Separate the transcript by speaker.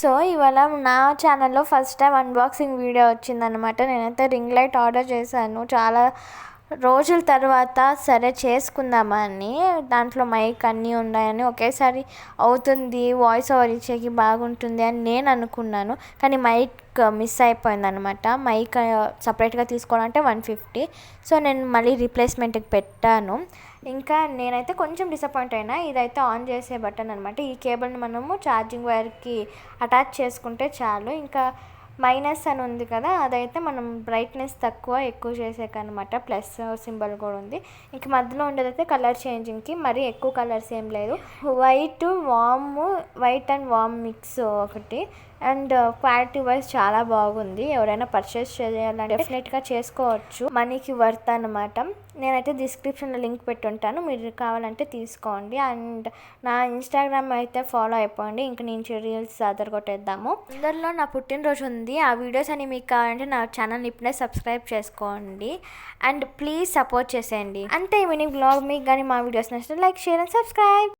Speaker 1: So ఇవాళ నా ఛానల్లో ఫస్ట్ టైం అన్బాక్సింగ్ వీడియో వచ్చిందనమాట. నేనైతే రింగ్ లైట్ ఆర్డర్ చేశాను చాలా రోజుల తర్వాత. సరే చేసుకుందామని, దాంట్లో మైక్ అన్నీ ఉన్నాయని, ఒకేసారి అవుతుంది, వాయిస్ ఓవర్ ఇచ్చేకి బాగుంటుంది అని నేను అనుకున్నాను. కానీ మైక్ మిస్ అయిపోయిందనమాట. మైక్ సపరేట్గా తీసుకోవాలంటే 150. సో నేను మళ్ళీ రీప్లేస్మెంట్కి పెట్టాను. ఇంకా నేనైతే కొంచెం డిసప్పాయింట్ అయినా. ఇదైతే ఆన్ చేసే బటన్ అనమాట. ఈ కేబుల్ని మనము ఛార్జింగ్ వైర్కి అటాచ్ చేసుకుంటే చాలు. ఇంకా మైనస్ అని ఉంది కదా, అదైతే మనం బ్రైట్నెస్ తక్కువ ఎక్కువ చేసేకనమాట. ప్లస్ సింబల్ కూడా ఉంది. ఇంక మధ్యలో ఉండేదైతే కలర్ చేంజింగ్కి. మరీ ఎక్కువ కలర్స్ ఏం లేదు. వైట్ అండ్ వామ్ మిక్స్ ఒకటి. అండ్ క్వాలిటీ వైజ్ చాలా బాగుంది. ఎవరైనా పర్చేస్ చేయాలంటే డెఫినెట్గా చేసుకోవచ్చు. మనీకి వర్త్ అనమాట. నేనైతే డిస్క్రిప్షన్లో లింక్ పెట్టుంటాను, మీరు కావాలంటే తీసుకోండి. అండ్ నా ఇన్స్టాగ్రామ్ అయితే ఫాలో అయిపోండి. ఇంక నుంచి రీల్స్ అదరగొట్టేద్దాము. అందరిలో నా పుట్టినరోజు ఉంది. ఆ వీడియోస్ అని మీకు కావాలంటే నా ఛానల్ని ఇప్పుడే సబ్స్క్రైబ్ చేసుకోండి. అండ్ ప్లీజ్ సపోర్ట్ చేసేయండి. అంతే ఈవినింగ్ బ్లాగ్. మీకు కానీ మా వీడియోస్ నచ్చితే లైక్, షేర్ అండ్ సబ్స్క్రైబ్.